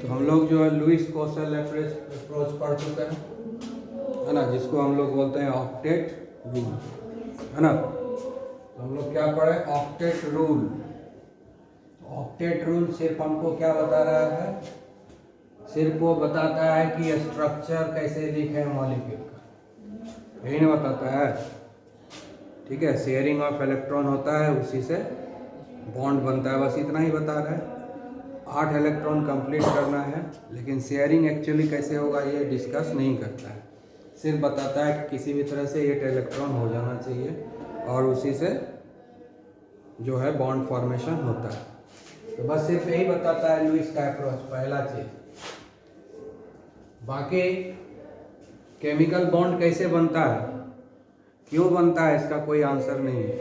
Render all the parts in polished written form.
तो हम लोग जो है लुईस कौशल अप्रोच पढ़ चुके हैं, है ना, जिसको हम लोग बोलते हैं ऑक्टेट रूल, है ना। तो हम लोग क्या पढ़े, ऑक्टेट रूल। ऑक्टेट रूल सिर्फ हमको क्या बता रहा है, सिर्फ वो बताता है कि स्ट्रक्चर कैसे लिखे मॉलिक्यूल का, यही नहीं बताता है। ठीक है, शेयरिंग ऑफ इलेक्ट्रॉन होता है, उसी से बॉन्ड बनता है, बस इतना ही बता रहा है। 8 इलेक्ट्रॉन कंप्लीट करना है, लेकिन शेयरिंग एक्चुअली कैसे होगा ये डिस्कस नहीं करता है, सिर्फ बताता है कि किसी भी तरह से 8 इलेक्ट्रॉन हो जाना चाहिए और उसी से जो है बॉन्ड फॉर्मेशन होता है। तो बस सिर्फ यही बताता है लुईस का अप्रोच, पहला चीज। बाकी केमिकल बॉन्ड कैसे बनता है, क्यों बनता है, इसका कोई आंसर नहीं है।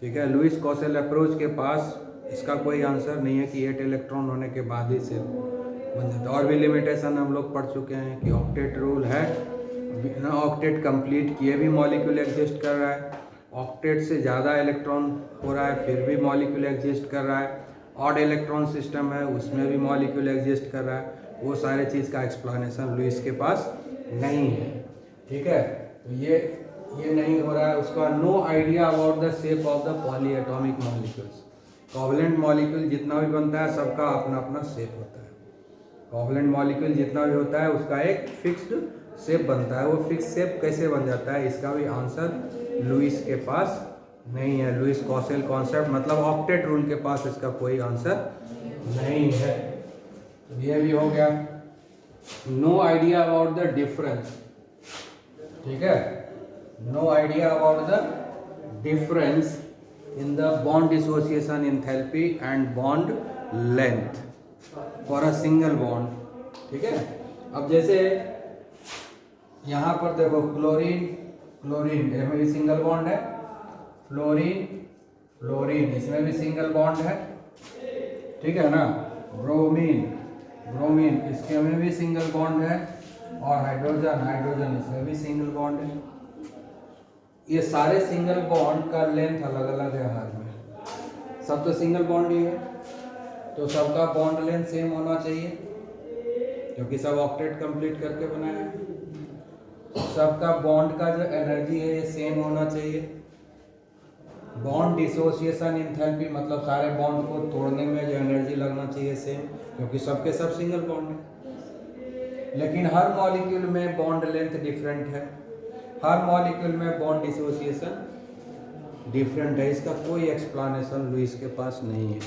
ठीक है, लुईस कौशल अप्रोच के पास इसका कोई आंसर नहीं है कि 8 इलेक्ट्रॉन होने के बाद ही से बन जाता है। और भी लिमिटेशन हम लोग पढ़ चुके हैं कि ऑक्टेट रूल है, बिना ऑक्टेट कंप्लीट किए भी मॉलिक्यूल एग्जिस्ट कर रहा है, ऑक्टेट से ज़्यादा इलेक्ट्रॉन हो रहा है फिर भी मॉलिक्यूल एग्जिस्ट कर रहा है, ऑड इलेक्ट्रॉन सिस्टम है उसमें भी मॉलिक्यूल एग्जिस्ट कर रहा है। वो सारे चीज़ का एक्सप्लेनेशन लुईस के पास नहीं है। ठीक है, तो ये नहीं हो रहा है उसका। No idea about the shape of the polyatomic molecules. Covalent molecule जितना भी बनता है सबका अपना अपना शेप होता है। कोवलेंट मॉलिक्यूल जितना भी होता है उसका एक फिक्स्ड शेप बनता है। वो फिक्स शेप कैसे बन जाता है, इसका भी आंसर लुईस के पास नहीं है। लुईस कौशल कॉन्सेप्ट मतलब ऑक्टेट रूल के पास इसका कोई आंसर नहीं है। तो ये भी हो गया। No idea about the difference. ठीक है, no idea about the difference in the bond dissociation enthalpy and bond length for a single bond। ठीक है, अब जैसे यहाँ पर देखो क्लोरीन क्लोरीन इसमें भी सिंगल बॉन्ड है, फ्लोरीन फ्लोरीन इसमें भी सिंगल बॉन्ड है। ठीक है ना, ब्रोमीन ब्रोमीन इसके में भी सिंगल बॉन्ड है, और हाइड्रोजन हाइड्रोजन इसमें भी सिंगल बॉन्ड है। ये सारे सिंगल बॉन्ड का लेंथ अलग अलग है हर में, सब तो सिंगल बॉन्ड ही है, तो सबका बॉन्ड लेंथ सेम होना चाहिए क्योंकि सब ऑक्टेट कंप्लीट करके बनाया है। सबका बॉन्ड का जो एनर्जी है ये सेम होना चाहिए। बॉन्ड डिसोसिएशन एंथैल्पी मतलब सारे बॉन्ड को तोड़ने में जो एनर्जी लगना चाहिए सेम, क्योंकि सबके सब सिंगल बॉन्ड है। लेकिन हर मॉलिक्यूल में बॉन्ड लेंथ डिफरेंट है, हर मॉलिक्यूल में बॉन्ड डिसोसिएशन डिफरेंट है। इसका कोई एक्सप्लेनेशन लुईस के पास नहीं है।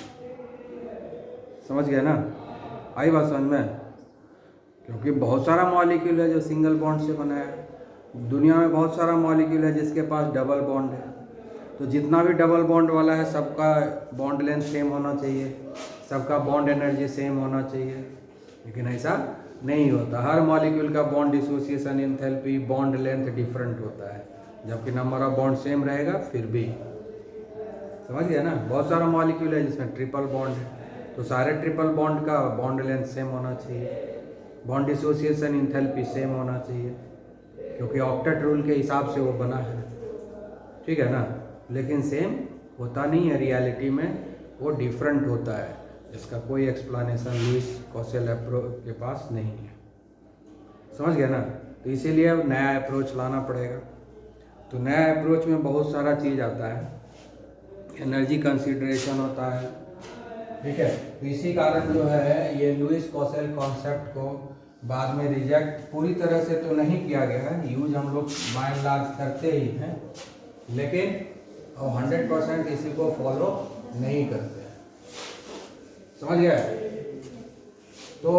समझ गया ना, आई बात समझ में? क्योंकि बहुत सारा मॉलिक्यूल है जो सिंगल बॉन्ड से बना है। दुनिया में बहुत सारा मॉलिक्यूल है जिसके पास डबल बॉन्ड है, तो जितना भी डबल बॉन्ड वाला है सबका बॉन्ड लेंथ सेम होना चाहिए, सबका बॉन्ड एनर्जी सेम होना चाहिए। लेकिन ऐसा नहीं होता, हर मॉलिक्यूल का bond dissociation enthalpy bond length different होता है, जबकि नंबर ऑफ बॉन्ड सेम रहेगा फिर भी। समझ गया ना, बहुत सारा मॉलिक्यूल है जिसमें ट्रिपल बॉन्ड है, तो सारे ट्रिपल बॉन्ड का बॉन्ड लेंथ सेम होना चाहिए, बॉन्ड डिसोसिएशन एंथैल्पी सेम होना चाहिए, क्योंकि ऑक्टेट रूल के हिसाब से वो बना है। ठीक है ना, लेकिन सेम होता नहीं है, रियलिटी में वो डिफरेंट होता है। इसका कोई एक्सप्लेनेशन लुईस कौशल अप्रोच के पास नहीं है। समझ गया ना, तो इसीलिए अब नया अप्रोच लाना पड़ेगा। तो नया अप्रोच में बहुत सारा चीज़ आता है, एनर्जी कंसीडरेशन होता है। ठीक है, तो इसी कारण जो है ये लुईस कौशल कॉन्सेप्ट को बाद में रिजेक्ट पूरी तरह से तो नहीं किया गया है, यूज हम लोग बाय एंड लार्ज करते ही हैं, लेकिन 100% इसी को फॉलो नहीं करते। समझ गया? तो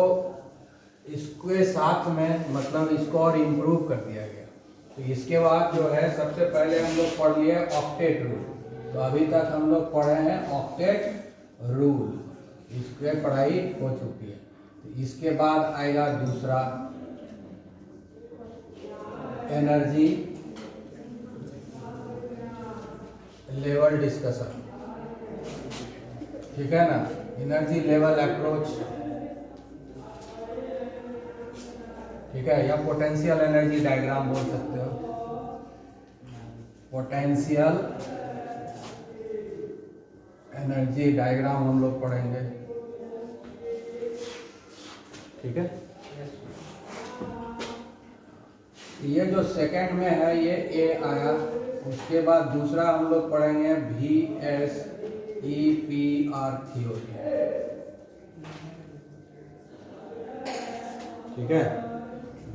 इसके साथ में मतलब इसको और इम्प्रूव कर दिया गया। तो इसके बाद जो है सबसे पहले हम लोग पढ़ लिए ऑक्टेट रूल। तो अभी तक हम लोग पढ़े हैं ऑक्टेट रूल, इसके पढ़ाई हो चुकी है। तो इसके बाद आएगा दूसरा एनर्जी लेवल डिस्कशन। ठीक है ना, एनर्जी लेवल अप्रोच। ठीक है, या पोटेंशियल एनर्जी डायग्राम बोल सकते हो, पोटेंशियल एनर्जी डायग्राम हम लोग पढ़ेंगे। ठीक है। ये जो सेकंड में है ये ए आया, उसके बाद दूसरा हम लोग पढ़ेंगे VSEPR थ्योरी। ठीक है,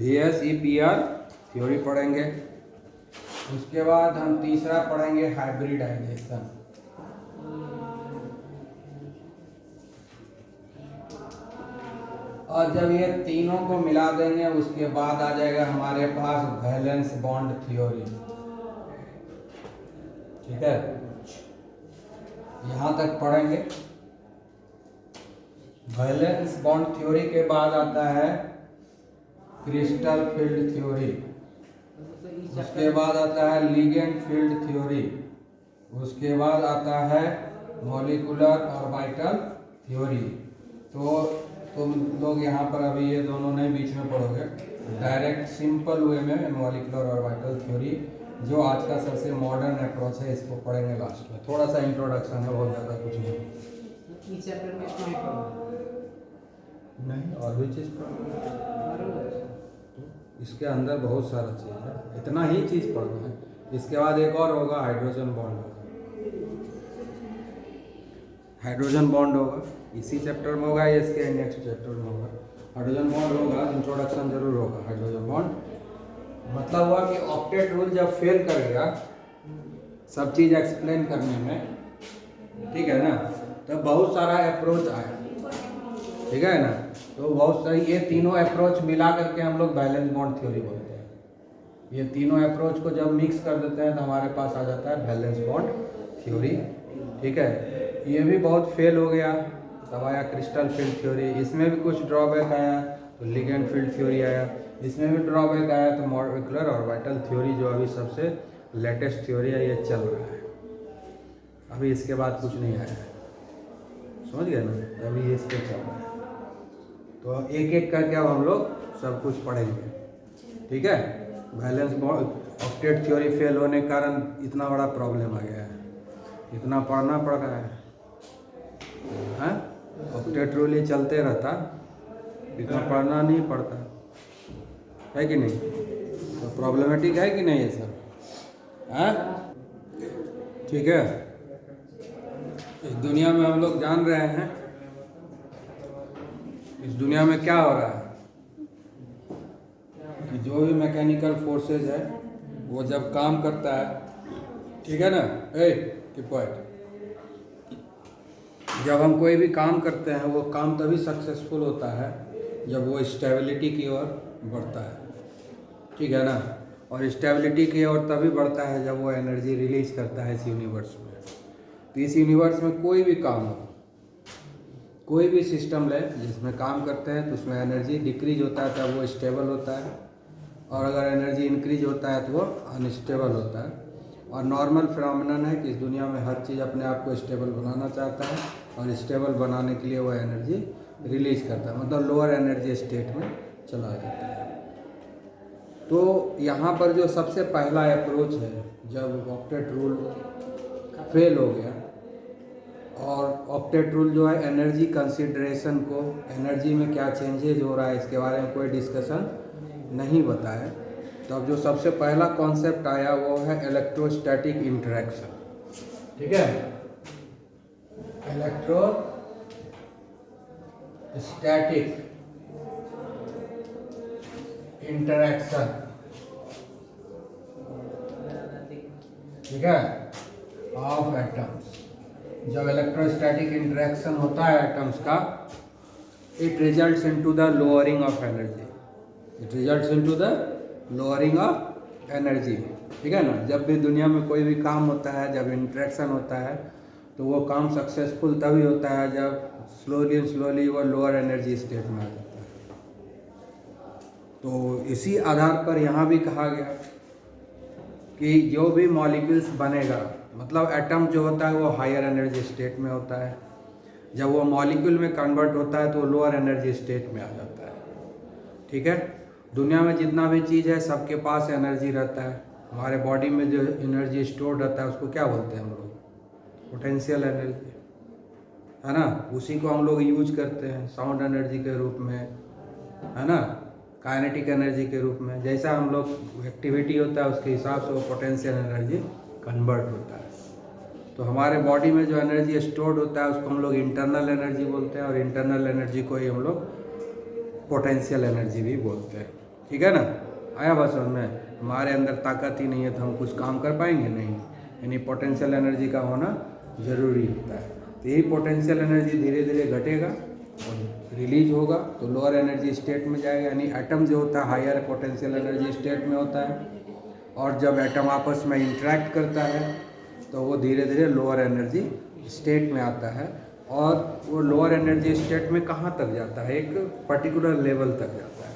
VSEPR थ्योरी पढ़ेंगे। उसके बाद हम तीसरा पढ़ेंगे हाइब्रिडाइजेशन। और जब ये तीनों को मिला देंगे उसके बाद आ जाएगा हमारे पास वैलेंस बॉन्ड थ्योरी। ठीक है, यहां तक पढ़ेंगे। वैलेंस बॉन्ड थ्योरी के बाद आता है क्रिस्टल फील्ड थ्योरी। उसके बाद आता है लिगेंड फील्ड थ्योरी। उसके बाद आता है मॉलिक्यूलर ऑर्बिटल थ्योरी। तो तुम लोग यहाँ पर अभी ये दोनों नहीं बीच में पढ़ोगे, डायरेक्ट सिंपल वे में मॉलिक्यूलर ऑर्बिटल थ्योरी जो आज का सबसे मॉडर्न अप्रोच है, इसको पढ़ेंगे लास्ट में। थोड़ा सा इंट्रोडक्शन है, बहुत ज़्यादा कुछ नहीं। नहीं, और भी चीज़ पढ़ना, इसके अंदर बहुत सारा चीज़ है, इतना ही चीज़ पढ़ना है। इसके बाद एक और होगा हाइड्रोजन बॉन्ड होगा, हाइड्रोजन बॉन्ड होगा इसी चैप्टर में होगा, या इसके नेक्स्ट चैप्टर में होगा। हाइड्रोजन बॉन्ड होगा, इंट्रोडक्शन जरूर होगा। हाइड्रोजन बॉन्ड मतलब हुआ कि ऑक्टेट रूल जब फेल कर गया सब चीज़ एक्सप्लेन करने में, ठीक है ना, तो बहुत सारा अप्रोच आया, ठीक है ना। तो बहुत सारी ये तीनों अप्रोच मिला करके हम लोग वैलेंस बॉन्ड थ्योरी बोलते हैं। ये तीनों अप्रोच को जब मिक्स कर देते हैं तो हमारे पास आ जाता है वैलेंस बॉन्ड थ्योरी। ठीक है, ये भी बहुत फेल हो गया, तब आया क्रिस्टल फील्ड थ्योरी। इसमें भी कुछ ड्रॉबैक आया तो लिगेंड फील्ड थ्योरी आया। इसमें भी ड्रॉबैक आया तो मॉलिक्यूलर ऑर्बिटल थ्योरी जो अभी सबसे लेटेस्ट थ्योरी है, ये चल रहा है। अभी इसके बाद कुछ नहीं आया है, समझ गए ना, अभी इस पे चल रहा है। तो एक एक करके अब हम लोग सब कुछ पढ़ेंगे, ठीक है। Valence bond octet theory fail होने के कारण इतना बड़ा प्रॉब्लम आ गया है, इतना पढ़ना पड़ रहा है। हाँ, ऑक्टेट रूल ही चलते रहता, इतना पढ़ना नहीं पड़ता है कि नहीं। तो प्रॉब्लमेटिक है कि नहीं ये सब, हाँ, ठीक है। इस दुनिया में हम लोग जान रहे हैं, इस दुनिया में क्या हो रहा है कि जो भी मैकेनिकल फोर्सेज है वो जब काम करता है, ठीक है ना, जब हम कोई भी काम करते हैं वो काम तभी सक्सेसफुल होता है जब वो स्टेबिलिटी की ओर बढ़ता है, ठीक है ना। और स्टेबिलिटी की ओर तभी बढ़ता है जब वो एनर्जी रिलीज करता है इस यूनिवर्स में। तो इस यूनिवर्स में कोई भी काम हो, कोई भी सिस्टम ले जिसमें काम करते हैं तो उसमें एनर्जी डिक्रीज होता है तब वो स्टेबल होता है, और अगर एनर्जी इंक्रीज होता है तो वो अनस्टेबल होता है। और नॉर्मल फिनोमेनन है कि इस दुनिया में हर चीज़ अपने आप को स्टेबल बनाना चाहता है, और स्टेबल बनाने के लिए वो एनर्जी रिलीज करता है, मतलब लोअर एनर्जी स्टेट में चला जाता है। तो यहाँ पर जो सबसे पहला अप्रोच है, जब ऑक्टेट रूल फेल हो गया, और ऑक्टेट रूल जो है एनर्जी कंसिडरेशन को, एनर्जी में क्या चेंजेज हो रहा है इसके बारे में कोई डिस्कशन नहीं बताया। तो अब जो सबसे पहला कॉन्सेप्ट आया वो है इलेक्ट्रोस्टैटिक इंटरेक्शन, ठीक है, इलेक्ट्रोस्टैटिक इंटरेक्शन, ठीक है, ऑफ एटम्स। जब इलेक्ट्रोस्टैटिक इंटरेक्शन होता है एटम्स का, it results into the lowering of energy, it results into the lowering of energy, ठीक है ना। जब भी दुनिया में कोई भी काम होता है, जब इंटरेक्शन होता है तो वो काम सक्सेसफुल तभी होता है जब स्लोली वो लोअर एनर्जी स्टेट में आ जाता है। तो इसी आधार पर यहाँ भी कहा गया कि जो भी मॉलिक्यूल्स बनेगा, मतलब एटम जो होता है वो हायर एनर्जी स्टेट में होता है, जब वो मॉलिक्यूल में कन्वर्ट होता है तो लोअर एनर्जी स्टेट में आ जाता है, ठीक है। दुनिया में जितना भी चीज़ है सबके पास एनर्जी रहता है। हमारे बॉडी में जो एनर्जी स्टोर रहता है उसको क्या बोलते हैं हम लोग, पोटेंशियल एनर्जी, है ना। उसी को हम लोग यूज करते हैं साउंड एनर्जी के रूप में, है ना, काइनेटिक एनर्जी के रूप में। जैसा हम लोग एक्टिविटी होता है उसके हिसाब से वो पोटेंशियल एनर्जी कन्वर्ट होता है। तो हमारे बॉडी में जो एनर्जी स्टोर्ड होता है उसको हम लोग इंटरनल एनर्जी बोलते हैं, और इंटरनल एनर्जी को ही हम लोग पोटेंशियल एनर्जी भी बोलते हैं। ठीक है ना, आया बात समझ में? हमारे अंदर ताकत ही नहीं है तो हम कुछ काम कर पाएंगे नहीं, यानी पोटेंशियल एनर्जी का होना ज़रूरी होता है। तो यही पोटेंशियल एनर्जी धीरे धीरे घटेगा और रिलीज होगा तो लोअर एनर्जी स्टेट में जाएगा, यानी एटम जो होता है हायर पोटेंशियल एनर्जी स्टेट में होता है, और जब एटम आपस में इंटरेक्ट करता है तो वो धीरे धीरे लोअर एनर्जी स्टेट में आता है। और वो लोअर एनर्जी स्टेट में कहाँ तक जाता है? एक पर्टिकुलर लेवल तक जाता है,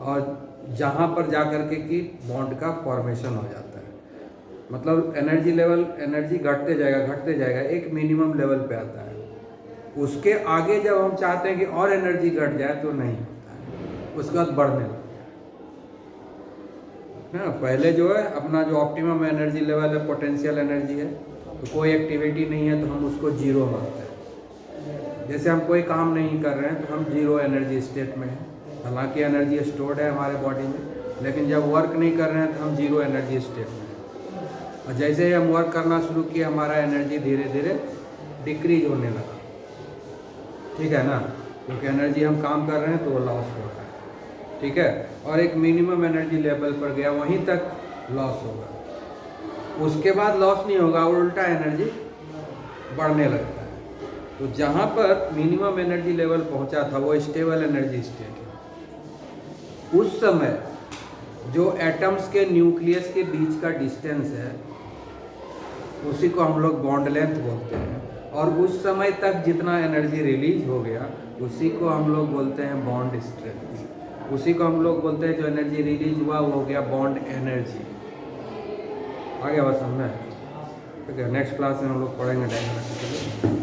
और जहाँ पर जा कर के कि बॉन्ड का फॉर्मेशन हो जाता है। मतलब एनर्जी लेवल, एनर्जी घटते जाएगा, एक मिनिमम लेवल पे आता है। उसके आगे जब हम चाहते हैं कि और एनर्जी घट जाए तो नहीं होता है, उसके बाद बढ़ने लगता है ना। पहले जो है अपना जो ऑप्टिमम एनर्जी लेवल है, पोटेंशियल एनर्जी है, तो कोई एक्टिविटी नहीं है तो हम उसको जीरो मानते हैं। जैसे हम कोई काम नहीं कर रहे हैं तो हम जीरो एनर्जी स्टेट में हैं, हालांकि एनर्जी स्टोर्ड है हमारे बॉडी में, लेकिन जब वर्क नहीं कर रहे हैं तो हम जीरो एनर्जी स्टेट में हैं। और जैसे ही हम वर्क करना शुरू किए हमारा एनर्जी धीरे धीरे डिक्रीज होने लगा। ठीक है ना, क्योंकि एनर्जी हम काम कर रहे हैं तो वो लॉस हो रहा है। ठीक है, और एक मिनिमम एनर्जी लेवल पर गया, वहीं तक लॉस होगा, उसके बाद लॉस नहीं होगा, उल्टा एनर्जी बढ़ने लगता है। तो जहाँ पर मिनिमम एनर्जी लेवल पहुँचा था वो स्टेबल एनर्जी स्टेट है। उस समय जो एटम्स के न्यूक्लियस के बीच का डिस्टेंस है उसी को हम लोग बॉन्ड लेंथ बोलते हैं, और उस समय तक जितना एनर्जी रिलीज हो गया उसी को हम लोग बोलते हैं बॉन्ड स्ट्रेंथ। उसी को हम लोग बोलते हैं जो एनर्जी रिलीज हुआ वो हो गया बॉन्ड एनर्जी। आ गया बस समझ में? ठीक है, नेक्स्ट क्लास में हम लोग पढ़ेंगे डायनामिक्स।